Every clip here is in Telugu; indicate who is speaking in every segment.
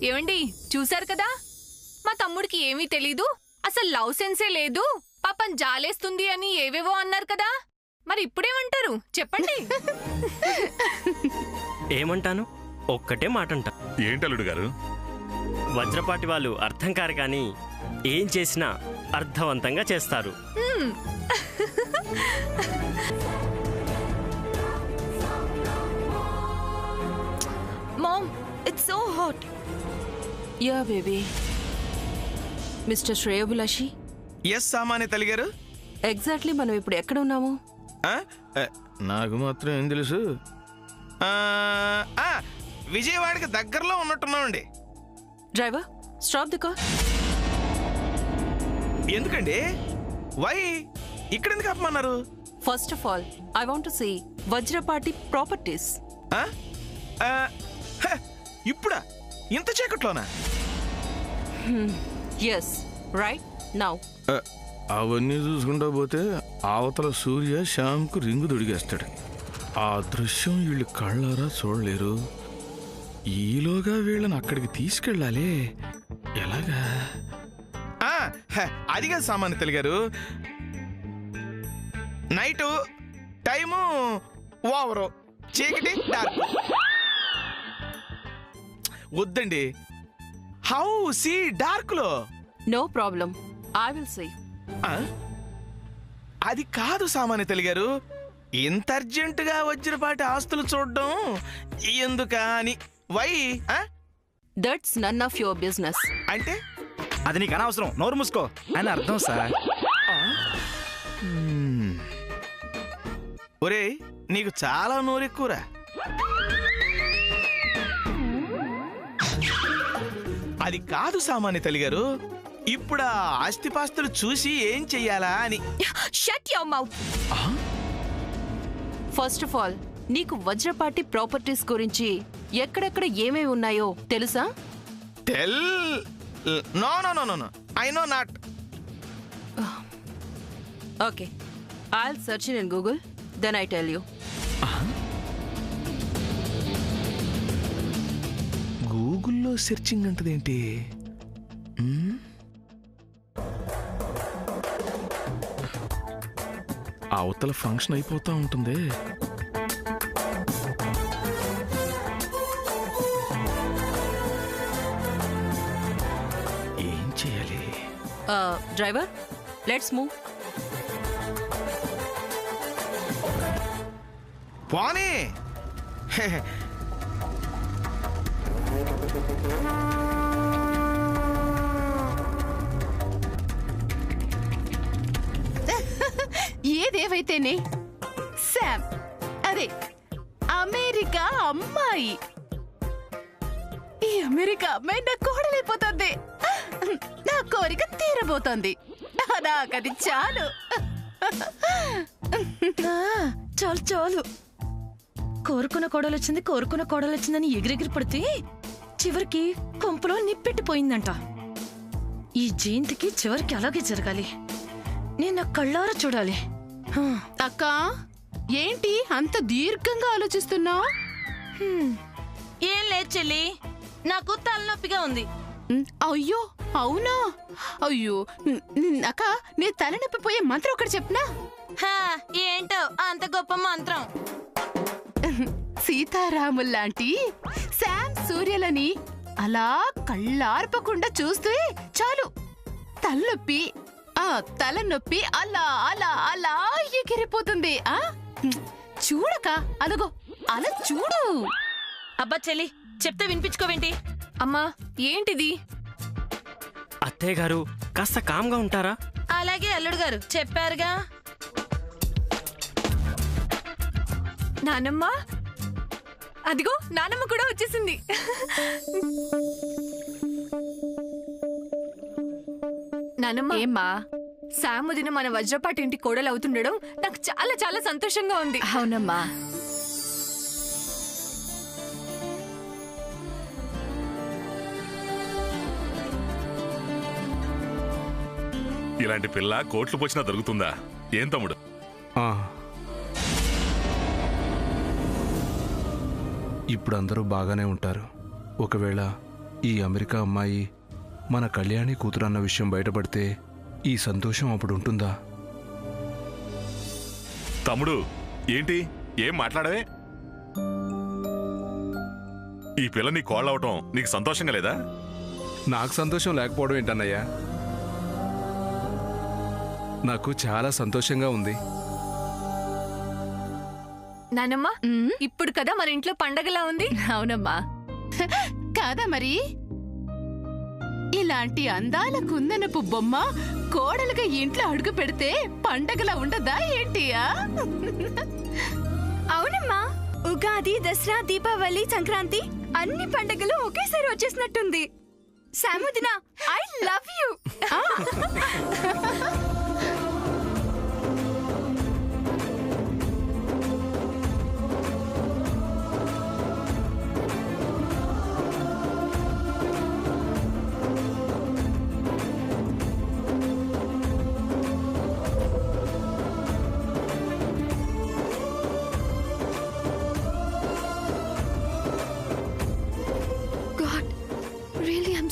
Speaker 1: ఏమండి చూసారు కదా, మా తమ్ముడికి ఏమీ తెలీదు, అసలు లవ్ సెన్సే లేదు, పాపం జాలేస్తుంది అని ఏవేవో అన్నారు కదా. మరి ఇప్పుడేమంటారు చెప్పండి?
Speaker 2: ఏమంటాను, ఒక్కటే మాటంట.
Speaker 3: ఏంటల్లుడు గారు?
Speaker 2: వజ్రపాటి వాళ్ళు అర్థం కారు కానీ ఏం చేసినా అర్థవంతంగా చేస్తారు.
Speaker 4: Mom, it's so hot. Yeah, baby. Mr. Shreyabulashi?
Speaker 5: Yes, సామాన్య తల్లి గారు.
Speaker 4: ఎగ్జాక్ట్లీ మనం ఇప్పుడు ఎక్కడ ఉన్నాము?
Speaker 5: నాకు మాత్రం ఏం తెలుసు. విజయవాడకి దగ్గరలో ఉన్నట్టున్నామండి.
Speaker 4: Driver, stop the car.
Speaker 5: ఎందుకండి? వై ఇక్కడ ఎందుకు ఆపమన్నారు?
Speaker 4: First of all I want to see Vajrapati properties.
Speaker 5: ఇప్పుడా? ఇంత చీకట్లోనా?
Speaker 4: Yes, right now.
Speaker 5: అవన్నీ చూసుకుంటా పోతే అవతల సూర్య శ్యామ్కు రింగు దొడిగేస్తాడు. ఆ దృశ్యం వీళ్ళు కళ్ళారా చూడలేరు. ఈలోగా వీళ్ళని అక్కడికి తీసుకెళ్ళాలి. ఎలాగా? అది కాదు సామాన్య తల్లి గారు, నైటు టైము ఓవరు, చీకటి డార్క్. వద్దండి. హౌ సీ డార్క్ లో?
Speaker 4: No problem, I will see.
Speaker 5: అది కాదు సామాన్య తల్లి గారు, ఇంత అర్జెంటుగా వజ్రపాటి ఆస్తులు చూడడం ఎందుకా అని. Why?
Speaker 4: That's none of your business.
Speaker 5: అంటే
Speaker 6: అది నీకు అనవసరం, నోరు మూసుకో అని అర్థం సార్.
Speaker 5: ఒరే, నీకు చాలా నోరెక్కువరా. అది కాదు సామాన్య తల్లి గారు, ఇప్పుడు ఆ ఆస్తిపాస్తులు చూసి ఏం చెయ్యాలా అని.
Speaker 4: Shut your mouth. First of all నీకు వజ్రపాటి ప్రాపర్టీస్ గురించి ఎక్కడెక్కడ ఏమేమి ఉన్నాయో తెలుసా?
Speaker 5: No no no no, I know not.
Speaker 4: Okay, I'll search in Google, then I tell you.
Speaker 5: గూగుల్లో సెర్చింగ్ అంటదేంటి? అవతల ఫంక్షన్ అయిపోతా ఉంటుంది. ఏం చేయాలి?
Speaker 4: Driver, let's move.
Speaker 5: పోనీ.
Speaker 1: ఏదేవైతేనే శామ్, అదే అమెరికా అమ్మాయి, ఈ అమెరికా అమ్మాయి నా కోడలైపోతుంది. నా కోరిక తీరబోతోంది. నాకది చాలు.
Speaker 7: చాలు చాలు. కోరుకున్న కోడలొచ్చిందని ఎగిరెగిరి పడితే చివరికి కొంపలో నిప్పెట్టిపోయిందంట. ఈ జయంతికి చివరికి అలాగే జరగాలి. నేను నా కళ్ళారా చూడాలి.
Speaker 1: అక్క, ఏంటి అంత దీర్ఘంగా ఆలోచిస్తున్నావు?
Speaker 7: ఏం లేదు చెల్లి, నాకు తలనొప్పిగా ఉంది.
Speaker 1: అయ్యో అవునా? అయ్యో అక్క, నీ తలనొప్పి పోయే మంత్రం ఒకటి చెప్పనా?
Speaker 7: ఏంటో అంత గొప్ప మంత్రం.
Speaker 1: సీతారాముల్లాంటి శామ్ సూర్యలని అలా కళ్ళార్పకుండా చూస్తే చాలు, తలనొప్పి అలా అలా అలా ఎగిరిపోతుంది. చూడక, అదగో అలా చూడు.
Speaker 7: అబ్బా చెల్లి, చెప్తే వినిపించుకోవేంటి?
Speaker 1: అమ్మా, ఏంటిది?
Speaker 2: అత్తయ్య గారు కాస్త కామ్గా ఉంటారా?
Speaker 7: అలాగే అల్లుడు గారు చెప్పారుగా.
Speaker 1: నానమ్మ, అదిగో నానమ్మ కూడా వచ్చేసింది. నానమ్మ,
Speaker 4: ఏమ్మా?
Speaker 1: శామ్ వదిన మన వజ్రపాటి ఇంటి కోడలు అవుతుండడం నాకు చాలా చాలా సంతోషంగా ఉంది.
Speaker 4: అవునమ్మా.
Speaker 3: ఇలాంటి పిల్ల కోట్లు పోచినా దొరుకుతుందా? ఏం తమ్ముడు?
Speaker 8: ఇప్పుడు అందరూ బాగానే ఉంటారు. ఒకవేళ ఈ అమెరికా అమ్మాయి మన కళ్యాణి కూతురు అన్న విషయం బయటపడితే ఈ సంతోషం అప్పుడు ఉంటుందా?
Speaker 3: తమ్ముడు ఏంటి ఏం మాట్లాడవే? ఈ పిల్ల నీ కోళ్ళవటం నీకు సంతోషంగా లేదా?
Speaker 8: నాకు సంతోషం లేకపోవడం ఏంటన్నయ్యా? నాకు చాలా సంతోషంగా ఉంది.
Speaker 1: నానమ్మ, ఇప్పుడు కదా మన ఇంట్లో పండగలా ఉంది.
Speaker 4: అవునమ్మా. కాదా మరి? ఇలాంటి అందాల కుందనపు బొమ్మ కోడలుగా ఇంట్లో అడుగు పెడితే పండగలా ఉండదా ఏంటియా?
Speaker 9: అవునమ్మా, ఉగాది, దసరా, దీపావళి, సంక్రాంతి అన్ని పండగలు ఒకేసారి వచ్చేసినట్టుంది. సాముదినా, I love you.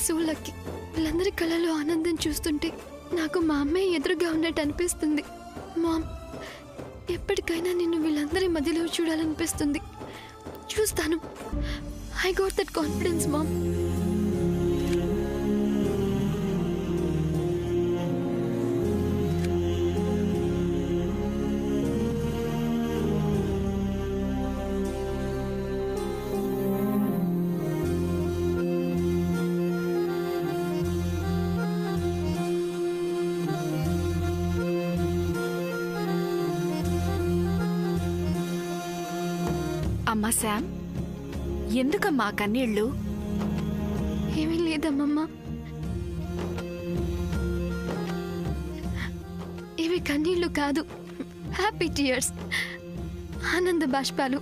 Speaker 10: So lucky. వీళ్ళందరి కళలో ఆనందం చూస్తుంటే నాకు మా అమ్మాయి ఎదురుగా ఉన్నట్టు అనిపిస్తుంది. మామ్, ఎప్పటికైనా నిన్ను వీళ్ళందరి మధ్యలో చూడాలనిపిస్తుంది. చూస్తాను. I got that confidence mom.
Speaker 4: అమ్మా శామ్, ఎందుకమ్మా కన్నీళ్ళు?
Speaker 10: ఏమీ లేదమ్మమ్మ. ఇవి కన్నీళ్లు కాదు, హ్యాపీ టీయర్స్, ఆనంద బాష్పాలు.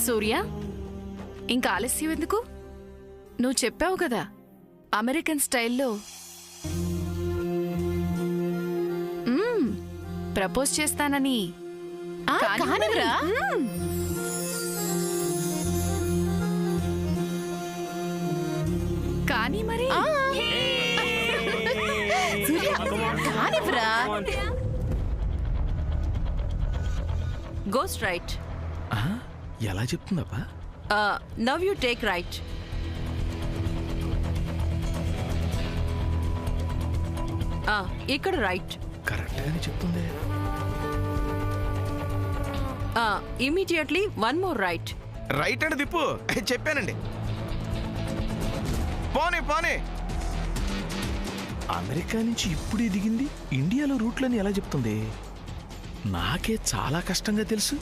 Speaker 4: సూర్య, ఇంకా ఆలస్యం ఎందుకు? నువ్వు చెప్పావు కదా అమెరికన్ స్టైల్లో ప్రపోజ్ చేస్తానని. కానివ్వరా? కానీ మరి కానివ్వరా? Go straight.
Speaker 5: ఎలా చెప్తుందబ్బా?
Speaker 4: Now you take right. ఇక్కడ రైట్.
Speaker 5: కరెక్ట్ గానే చెప్తుంది.
Speaker 4: Immediately one more right.
Speaker 5: Right అంటే దిప్పు. చెప్పానండి. పోనీ పోనీ. అమెరికా నుంచి ఇప్పుడే దిగింది, ఇండియాలో రూట్లని ఎలా చెప్తుంది? నాకే చాలా కష్టంగా తెలుసు.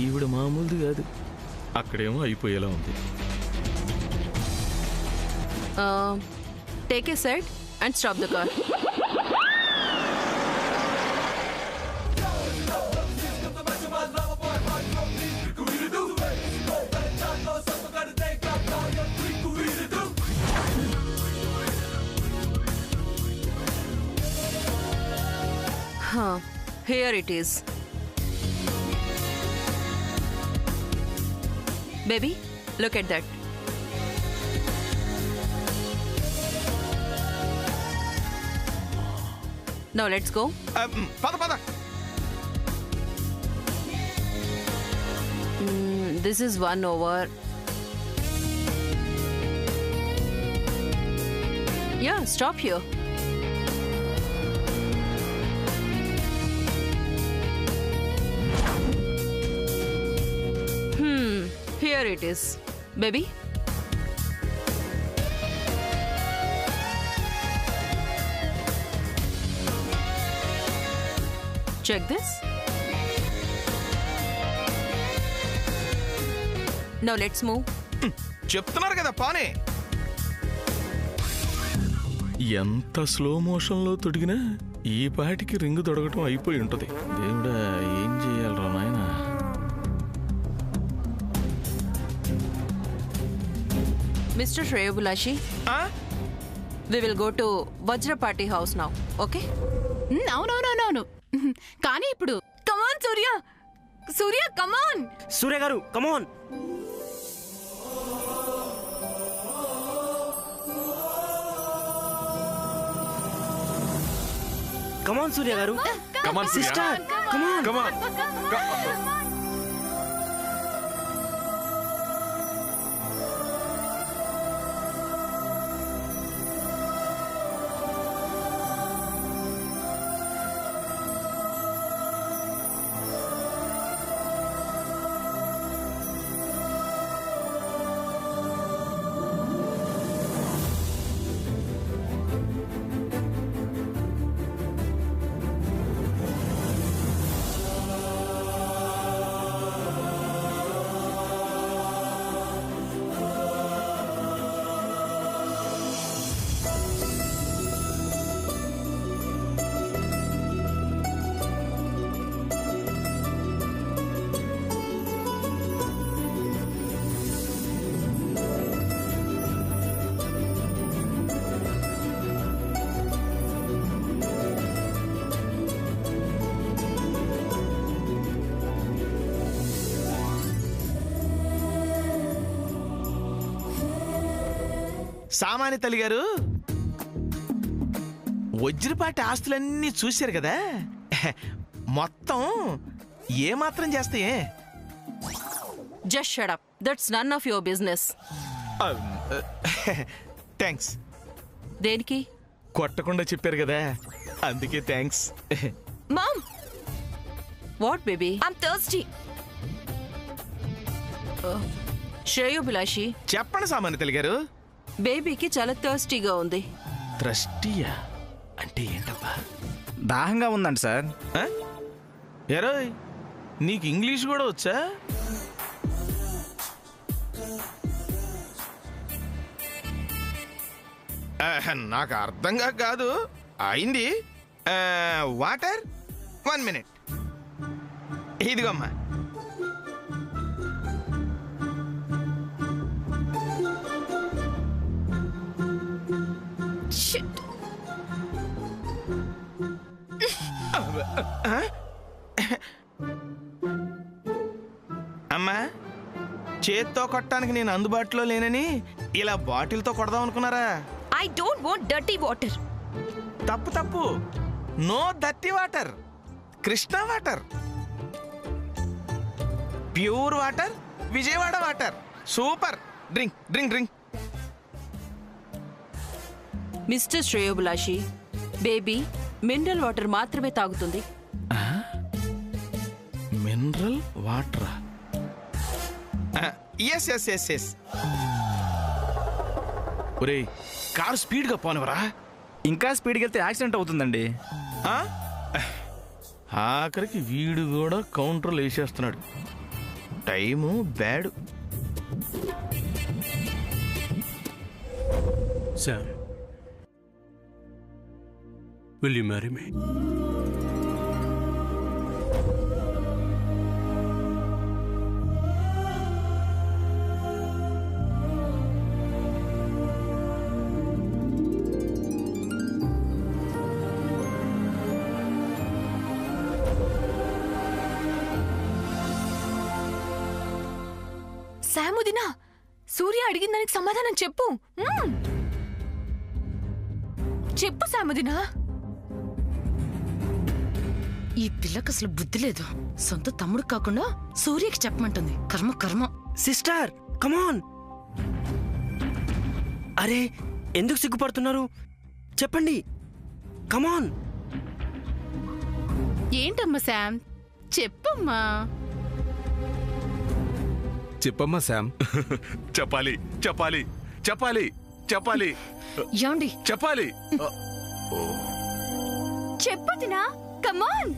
Speaker 5: ఈవిడ మామూలుది కాదు. అక్కడేమో అయిపోయేలా ఉంది.
Speaker 4: Take a side and stop the car. Here it is. Baby, look at that. Now let's go.
Speaker 5: పద పద.
Speaker 4: This is 1 over. Yeah, stop here. Here it is. Baby. Check this. Now let's move.
Speaker 5: చెప్తున్నారు కదా పానే. ఎంత స్లో మోషన్లో తొడిగినా ఈ పాటికి రింగు తొడగటం అయిపోయి ఉంటది. దేవుడా, ఏం చేయాలరా నాయనా?
Speaker 4: Mr. Shreyabulashi, we will go to Vajrapati house now okay?
Speaker 11: అవునవునవునవును. కానీ ఇప్పుడు
Speaker 1: కమాన్ సూర్య, సూర్య కమాన్.
Speaker 2: సూర్య గారు కమాన్. Come on Surya garu.
Speaker 3: Come on
Speaker 2: sister come on.
Speaker 3: Come on.
Speaker 5: Samanya తల్లి గారు, వజ్రపాటి ఆస్తులన్నీ చూశారు కదా, మొత్తం ఏమాత్రం చేస్తాయే?
Speaker 4: Just shut up, that's none of your business.
Speaker 5: Thanks.
Speaker 4: దేనికి?
Speaker 5: కొట్టకుండా చెప్పారు కదా, అందుకే thanks.
Speaker 1: Mom,
Speaker 4: what baby?
Speaker 1: I'm thirsty.
Speaker 4: Shreyobhilashi,
Speaker 5: చెప్పండి సామాన్య తల్లి గారు.
Speaker 4: బేబీకి చాలా థర్స్టీగా ఉంది.
Speaker 5: ట్రస్టీయా అంటే ఏంటబ్బా?
Speaker 6: దాహంగా ఉందండి సార్.
Speaker 5: ఎరోయ్, నీకు ఇంగ్లీష్ కూడా వచ్చా? నాకు అర్థంగా కాదు అయింది. Water 1 minute. ఇదిగోమ్మా. అమ్మా, చేత్తో కొట్టడానికి నేను అందుబాటులో లేనని ఇలా బాటిల్తో కొడదాం అనుకున్నారా?
Speaker 1: I don't want dirty water.
Speaker 5: తప్పు తప్పు. No dirty water. Krishna water, pure water, Vijayawada water. Super. Drink drink drink.
Speaker 4: Mister Shreyobhilashi, baby mineral water మాత్రమే తాగుతుంది.
Speaker 5: మినరల్ వాటరా? Yes yes yes yes. ఒరేయ్, కారు స్పీడ్గా పోనివరా?
Speaker 6: ఇంకా స్పీడ్కి వెళ్తే యాక్సిడెంట్ అవుతుందండి.
Speaker 5: ఆఖరికి వీడు కూడా కౌంటర్లు వేసేస్తున్నాడు. Time bad.
Speaker 12: Sam, will you marry me?
Speaker 1: సాముదినా, సూర్య అడిగిన దానికి సమాధానం చెప్పు. చెప్పు సాముదినా.
Speaker 7: ఈ పిల్లకి అసలు బుద్ధి లేదు. సొంత తమ్ముడు కాకుండా సూర్యకి చెప్పమంటుంది. కర్మ కర్మ.
Speaker 2: Sister come on. అరే, ఎందుకు సిగ్గుపడుతున్నారు? చెప్పండి, కమాన్.
Speaker 11: ఏంటమ్మా శామ్, చెప్పమ్మా.
Speaker 8: చెప్పమ్మా శామ్.
Speaker 3: చెప్పాలి చెప్పాలి చెప్పాలి చెప్పాలి
Speaker 7: యాండి
Speaker 3: చెప్పాలి.
Speaker 9: చెప్పు దినా, కమాన్.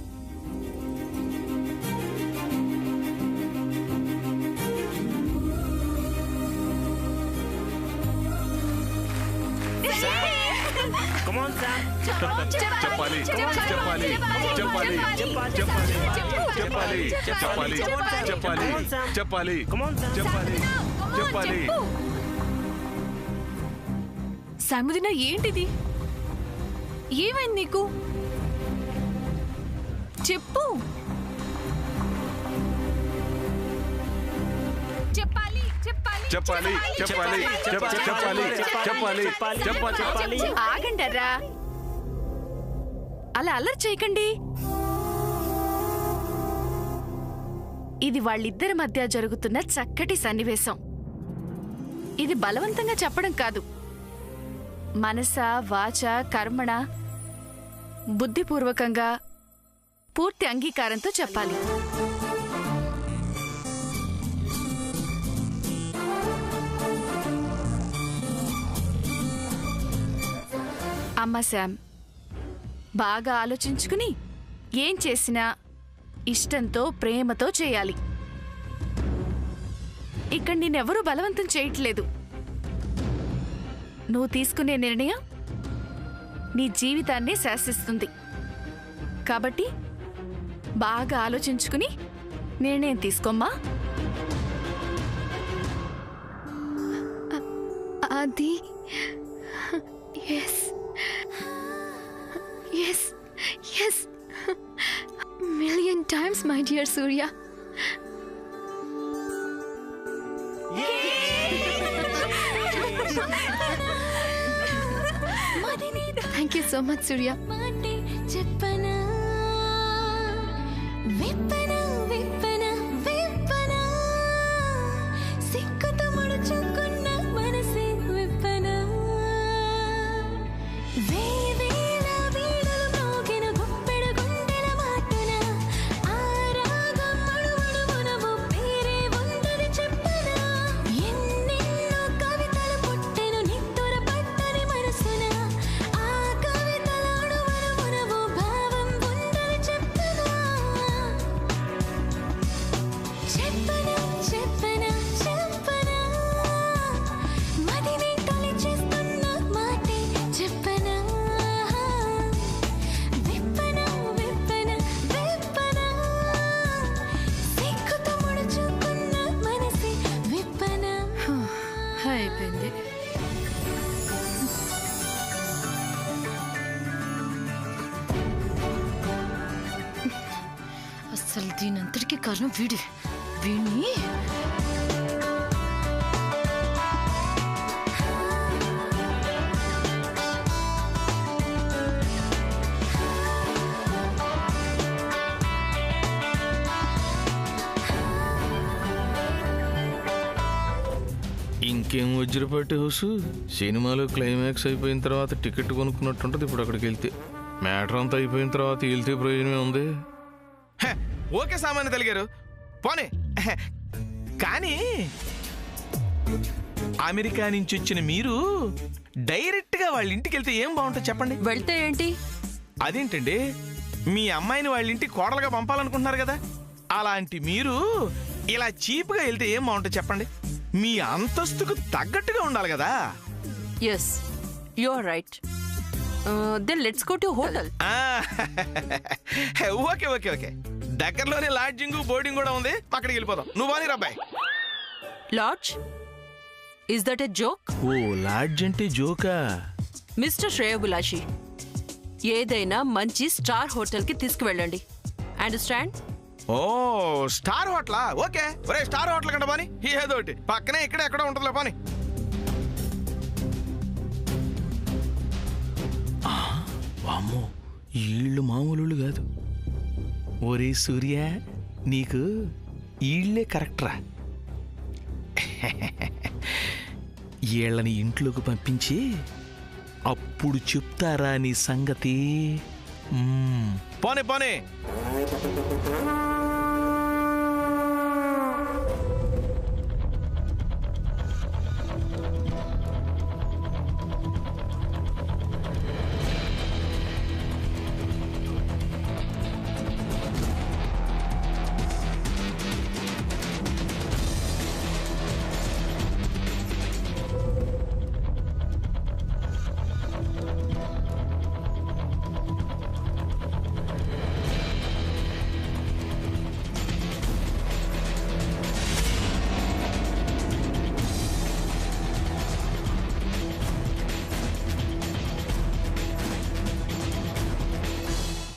Speaker 2: కమాన్ సామ్.
Speaker 3: చెప్పాలి చెప్పాలి చెప్పాలి చెప్పాలి చెప్పాలి చెప్పాలి చెప్పాలి చెప్పాలి
Speaker 2: కమాన్ సామ్.
Speaker 3: చెప్పాలి చెప్పాలి.
Speaker 1: సాముదిన ఏంటిది? ఏమైంది నీకు? చెప్పు. చెప్పాలి చెప్పాలి
Speaker 3: చెప్పాలి చెప్పాలి చెప్పాలి చెప్పాలి చెప్పాలి.
Speaker 9: ఆగండర్రా, అలా అల్లరి చేయకండి. ఇది వాళ్ళిద్దరి మధ్య జరుగుతున్న చక్కటి సన్నివేశం. ఇది బలవంతంగా చెప్పడం కాదు, మనస వాచ కర్మణ బుద్ధిపూర్వకంగా పూర్తి అంగీకారంతో చెప్పాలి. అమ్మ శామ్, బాగా ఆలోచించుకుని ఏం చేసినా ఇష్టంతో ప్రేమతో చేయాలి. ఇక్కడ నేనెవరూ బలవంతం చేయట్లేదు. నువ్వు తీసుకునే నిర్ణయం నీ జీవితాన్ని శాసిస్తుంది. కాబట్టి బాగా ఆలోచించుకుని నిర్ణయం తీసుకోమ్మా.
Speaker 10: అది yes yes yes million times my dear Surya. Thank you so much Surya. చెప్పనా విప్పనా విప్పనా విప్పనా సిక్కుతో ముడుచుకున్న మనసే విప్పనా వేవేల వీణలు మోగిన గుప్పెడు గుండెల మాటున ఆరాగం మడుమడుమున పేరే ఉందని చెప్పనా ఎన్నెన్నో కవితలు పుట్టెను నిత్తుర పట్టని మనసున ఆ కవితల అణువణువున ఓ భావం ఉందని చెప్పనా చెప్పనా చెప్పనా చెప్పనా మదిని తొలిచేస్తున్న మాటే చెప్పనా విప్పనా విప్పనా విప్పనా సిక్కుతో ముడుచుకున్న మనసే విప్పనా. అయిపోయింది. అసలు దీనంతటికీ కారణం వీడిని
Speaker 5: ఇంకేం వజ్రపాటి హౌస్ సినిమాలో క్లైమాక్స్ అయిపోయిన తర్వాత టికెట్ కొనుక్కున్నట్టుంటది. ఇప్పుడు అక్కడికి వెళ్తే మ్యాటర్ అంతా అయిపోయిన తర్వాత వెళ్తే ప్రయోజనమే ఉంది. ఓకే సామాన్య తెలిగారు పోనీ. కానీ అమెరికా నుంచి వచ్చిన మీరు డైరెక్ట్ గా వాళ్ళ ఇంటికి వెళ్తే ఏం బాగుంటుంది చెప్పండి.
Speaker 4: వెళ్తే ఏంటి?
Speaker 5: అదేంటండి, మీ అమ్మాయిని వాళ్ళ ఇంటికి కోడలుగా పంపాలనుకుంటున్నారు కదా, అలాంటి మీరు ఇలా చీప్గా వెళ్తే ఏం బాగుంటుంది చెప్పండి. మీ అంతస్తుకు తగ్గట్టుగా ఉండాలి కదా.
Speaker 4: Yes you are right. Then let's go to hotel.
Speaker 5: Okay okay okay, దగ్గరలోనే లాడ్జింగ్ బోర్డింగ్ కూడా ఉంది, అక్కడికి వెళ్ళిపోదాం. నువ్వు బాని రబ్బాయి.
Speaker 4: Lodge? Is that a joke?
Speaker 5: Oh lodge అంటే జోకా?
Speaker 4: మిస్టర్ శ్రేయోభిలాషి, ఏదైనా మంచి స్టార్ హోటల్ కి తీసుకువెళ్ళండి. అండర్స్టాండ్?
Speaker 5: ఓ స్టార్ హోటలా? ఓకే. ఒరే స్టార్ హోటల్ కంట బాని, ఏదో ఒకటి పక్కనే ఇక్కడ ఎక్కడో ఉంటుందిలే పాని. వామ్మో, ఈళ్ళు మామూలు కాదు. ఒరే సూర్య, నీకు ఈళ్లే కరెక్టరా. ఈళ్ళని ఇంట్లోకి పంపించి అప్పుడు చెప్తారా నీ సంగతి. పోనీ పోనీ.